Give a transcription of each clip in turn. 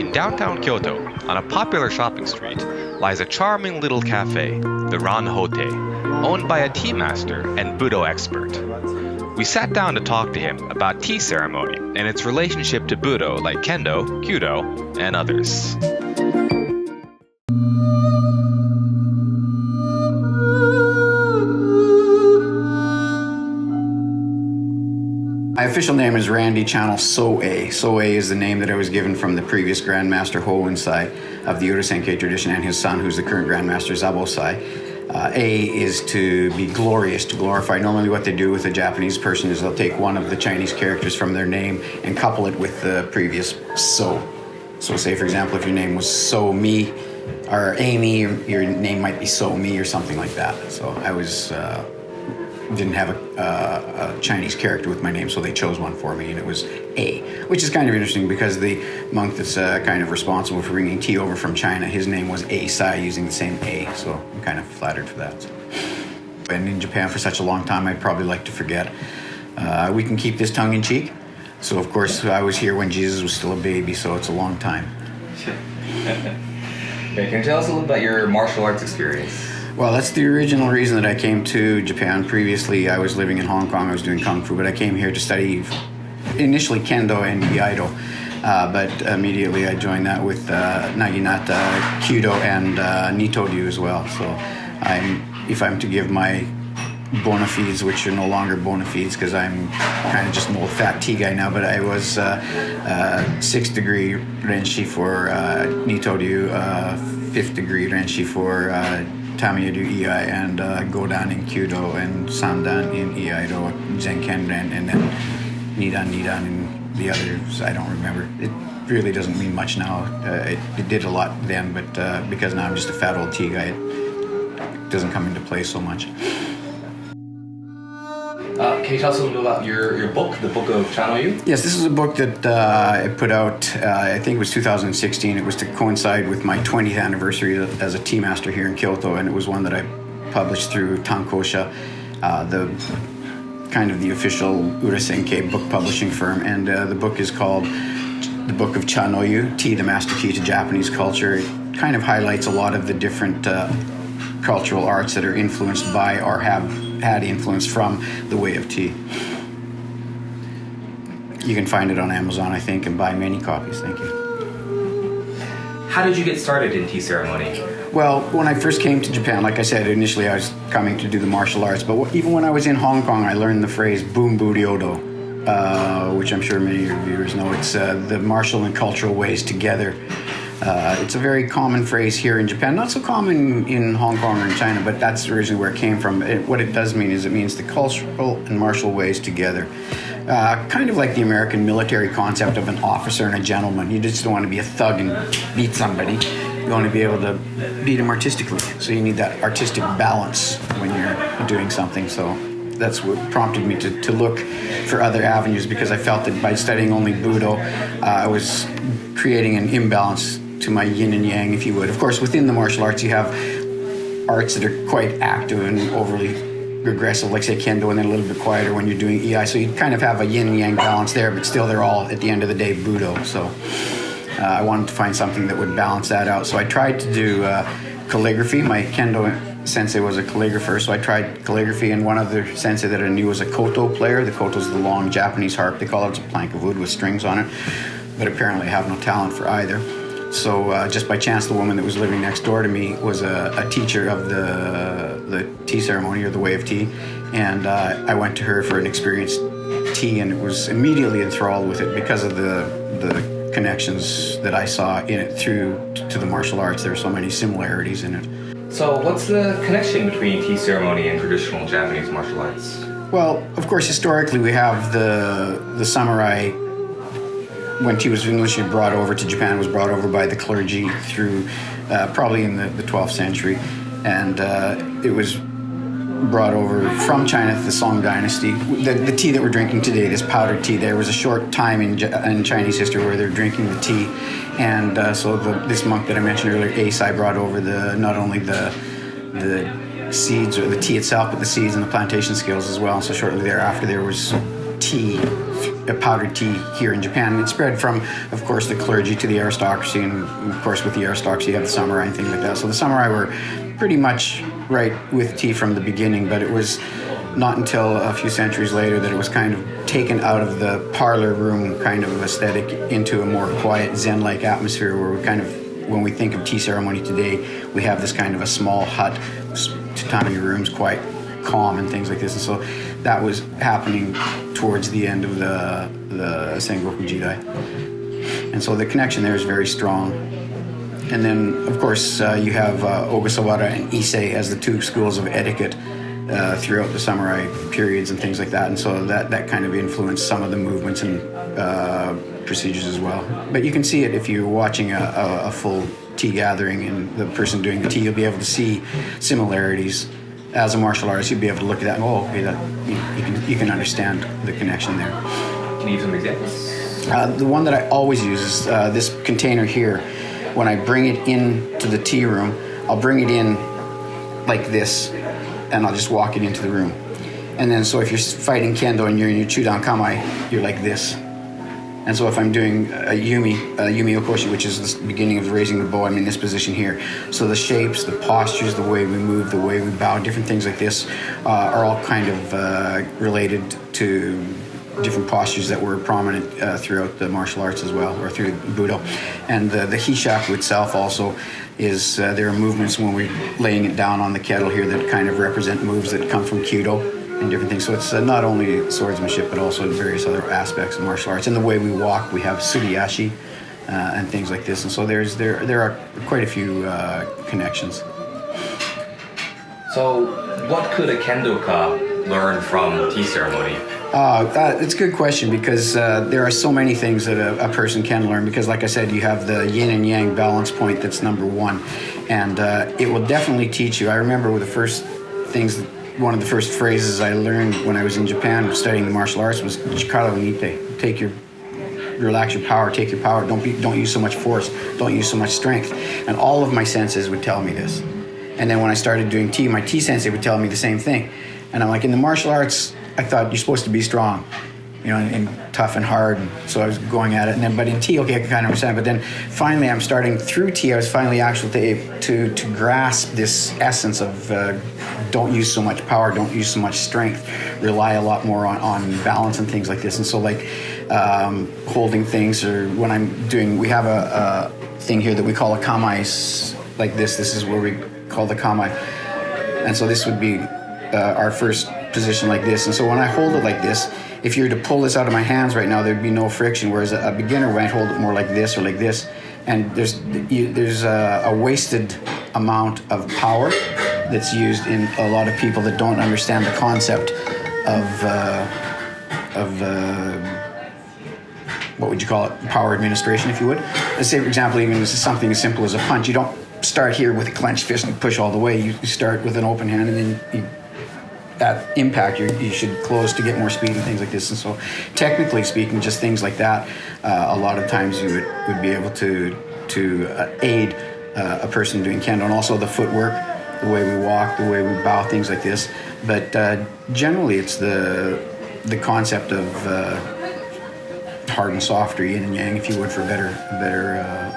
In downtown Kyoto, on a popular shopping street, lies a charming little cafe, the Ran Hotei, owned by a tea master and Budo expert. We sat down to talk to him about tea ceremony and its relationship to Budo like Kendo, Kyudo, and others. My official name is Randy Channell Soei. Soei is the name that I was given from the previous Grandmaster Hoensai of the Urasenkei tradition and his son, who's the current Grandmaster Zabosai. A is to be glorious, to glorify. Normally what they do with a Japanese person is they'll take one of the Chinese characters from their name and couple it with the previous so. So say, for example, if your name was So-mi or Amy, your name might be So-mi or something like that. So I was... didn't have a Chinese character with my name, so they chose one for me, and it was A, which is kind of interesting because the monk that's kind of responsible for bringing tea over from China, his name was A Sai, using the same A, so I'm kind of flattered for that. Been in Japan for such a long time, I'd probably like to forget. We can keep this tongue in cheek. So, of course, I was here when Jesus was still a baby, so it's a long time. Okay, can you tell us a little about your martial arts experience? Well, that's the original reason that I came to Japan. Previously, I was living in Hong Kong. I was doing Kung Fu, but I came here to study initially Kendo and iaido. But immediately I joined that with naginata, Kyudo, and Nito-ryu as well. So if I'm to give my bona fides, which are no longer bona fides because I'm kind of just an old fat tea guy now, but I was 6th degree Renshi for Nito-ryu, 5th degree Renshi for Tamiya-ryu Iai, and Godan in Kyudo, and Sandan in iaido, Zenkenren, and then Nidan in the others. I don't remember. It really doesn't mean much now. It did a lot then, but because now I'm just a fat old tea guy, it doesn't come into play so much. Can you tell us a little about your book, the Book of Chanoyu? Yes, this is a book that I put out, I think it was 2016. It was to coincide with my 20th anniversary as a tea master here in Kyoto, and it was one that I published through Tankosha, the official Urasenkei book publishing firm. And the book is called The Book of Chanoyu, Tea, the Master Key to Japanese Culture. It kind of highlights a lot of the different cultural arts that are influenced by or have had influence from the way of tea. You can find it on Amazon, I think, and buy many copies. Thank you. How did you get started in tea ceremony? Well, when I first came to Japan, like I said, initially I was coming to do the martial arts, but even when I was in Hong Kong, I learned the phrase Boom Jodo, which I'm sure many of your viewers know. It's the martial and cultural ways together. It's a very common phrase here in Japan, not so common in Hong Kong or in China, but that's originally where it came from. What it does mean is it means the cultural and martial ways together. Kind of like the American military concept of an officer and a gentleman. You just don't want to be a thug and beat somebody. You want to be able to beat them artistically. So you need that artistic balance when you're doing something. So that's what prompted me to look for other avenues, because I felt that by studying only Budo, I was creating an imbalance to my yin and yang, if you would. Of course, within the martial arts, you have arts that are quite active and overly aggressive, like say Kendo, and then a little bit quieter when you're doing Iai. So you kind of have a yin and yang balance there, but still they're all, at the end of the day, Budo. So I wanted to find something that would balance that out. So I tried to do calligraphy. My Kendo sensei was a calligrapher, so I tried calligraphy, and one other sensei that I knew was a koto player. The koto is the long Japanese harp. They call it. It's a plank of wood with strings on it, but apparently I have no talent for either. So just by chance, the woman that was living next door to me was a teacher of the tea ceremony, or the way of tea, and I went to her for an experienced tea, and it was immediately enthralled with it because of the connections that I saw in it through to the martial arts. There were so many similarities in it. So what's the connection between tea ceremony and traditional Japanese martial arts? Well, of course, historically we have the samurai. When tea was initially brought over to Japan, it was brought over by the clergy through probably in the 12th century, and it was brought over from China to the Song Dynasty. The tea that we're drinking today, this powdered tea, there was a short time in Chinese history where they're drinking the tea, and so this monk that I mentioned earlier, Eisai, brought over not only the seeds or the tea itself, but the seeds and the plantation skills as well. So shortly thereafter, there was tea, powdered tea here in Japan. And it spread from, of course, the clergy to the aristocracy, and of course with the aristocracy you have the samurai and things like that. So the samurai were pretty much right with tea from the beginning, but it was not until a few centuries later that it was kind of taken out of the parlor room kind of aesthetic into a more quiet Zen-like atmosphere, where we kind of, when we think of tea ceremony today, we have this kind of a small hut, tatami rooms, quite calm and things like this. And so that was happening towards the end of the Sengoku Jidai. And so the connection there is very strong. And then, of course, you have Ogasawara and Issei as the two schools of etiquette throughout the samurai periods and things like that. And so that kind of influenced some of the movements and procedures as well. But you can see it if you're watching a full tea gathering and the person doing the tea, you'll be able to see similarities. As a martial artist, you'll be able to look at that and go, okay, you can understand the connection there. Can you give some examples? The one that I always use is this container here. When I bring it into the tea room, I'll bring it in like this, and I'll just walk it into the room. And then, so if you're fighting kendo and you're in your chudan kamae, you're like this. And so if I'm doing a yumi okoshi, which is the beginning of raising the bow, I'm in this position here. So the shapes, the postures, the way we move, the way we bow, different things like this are all kind of related to different postures that were prominent throughout the martial arts as well, or through Budo. And the hishaku itself also is, there are movements when we're laying it down on the kettle here that kind of represent moves that come from Kyoto and different things. So it's not only swordsmanship, but also various other aspects of martial arts. And the way we walk, we have suriyashi and things like this. And so there are quite a few connections. So what could a kendoka learn from tea ceremony? It's a good question, because there are so many things that a person can learn, because like I said, you have the yin and yang balance point that's number one, and it will definitely teach you. I remember one of the first phrases I learned when I was in Japan studying the martial arts was jukendo nite. Relax your power, take your power, don't use so much force, don't use so much strength. And all of my senses would tell me this. And then when I started doing tea, my tea sensei would tell me the same thing. And I'm like, in the martial arts, I thought you're supposed to be strong, and tough and hard. And so I was going at it. And then, but in tea, okay, I can kind of understand. But then finally, I'm starting through tea. I was finally actually to grasp this essence of don't use so much power, don't use so much strength, rely a lot more on balance and things like this. And so like holding things, or when I'm doing, we have a thing here that we call a kamae, like this. This is where we call the kamae. And so this would be our first position like this. And so when I hold it like this, if you were to pull this out of my hands right now, there'd be no friction, whereas a beginner might hold it more like this or like this, and there's a wasted amount of power that's used in a lot of people that don't understand the concept of what would you call it, power administration, if you would. Let's say, for example, even something as simple as a punch. You don't start here with a clenched fist and push all the way. You start with an open hand, and then at impact, you should close to get more speed and things like this. And so, technically speaking, just things like that, a lot of times you would be able to aid a person doing kendo, and also the footwork, the way we walk, the way we bow, things like this. But generally, it's the concept of hard and soft, or yin and yang, if you would, for a better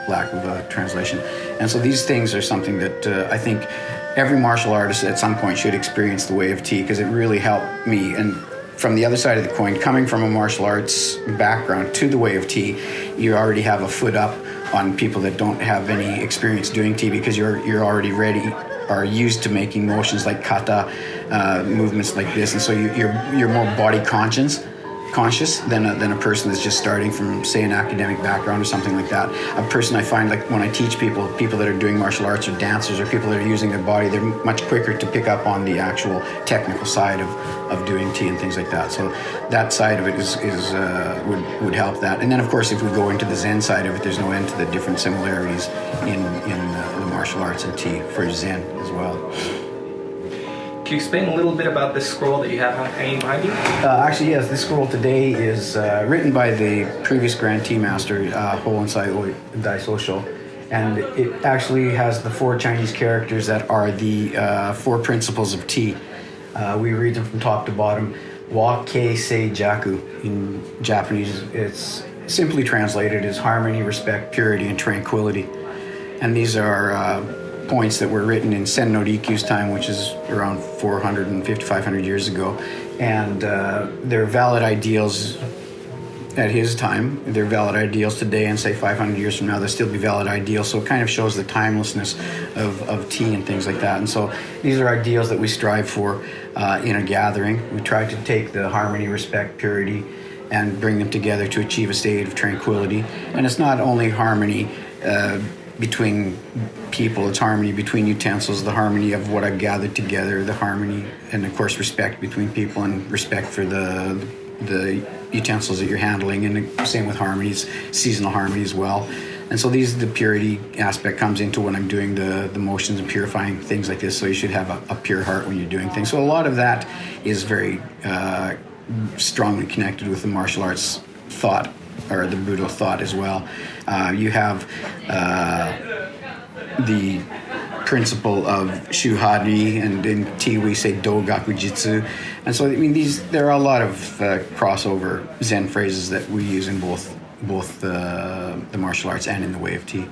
lack of a translation. And so these things are something that I think every martial artist at some point should experience the way of tea, because it really helped me. And from the other side of the coin, coming from a martial arts background to the way of tea, you already have a foot up on people that don't have any experience doing tea, because you're already ready, are used to making motions like kata, movements like this, and so you're more body conscious than a person that's just starting from, say, an academic background or something like that. A person, I find, like when I teach people that are doing martial arts or dancers or people that are using their body, they're much quicker to pick up on the actual technical side of doing tea and things like that. So that side of it would help that. And then, of course, if we go into the Zen side of it, there's no end to the different similarities in the martial arts and tea for Zen as well. Can you explain a little bit about this scroll that you have hanging behind you? Actually, yes. This scroll today is written by the previous Grand Tea Master, Hohensai Daisosho, and it actually has the 4 Chinese characters that are the 4 principles of tea. We read them from top to bottom. Wake Seijaku. In Japanese, it's simply translated as harmony, respect, purity, and tranquility. And these are points that were written in Sen no Rikyu's time, which is around 450, 500 years ago. And they're valid ideals at his time. They're valid ideals today, and say 500 years from now, they'll still be valid ideals. So it kind of shows the timelessness of tea and things like that. And so these are ideals that we strive for in a gathering. We try to take the harmony, respect, purity, and bring them together to achieve a state of tranquility. And it's not only harmony between people, it's harmony between utensils, the harmony of what I've gathered together, the harmony, and of course respect between people, and respect for the utensils that you're handling, and the same with harmonies, seasonal harmony as well. And so the purity aspect comes into when I'm doing the motions and purifying things like this. So you should have a pure heart when you're doing things. So a lot of that is very strongly connected with the martial arts thought, or the Budo thought as well. You have the principle of shuhari, and in tea we say dogaku jitsu. And so, I mean, there are a lot of crossover Zen phrases that we use in both the martial arts and in the way of tea.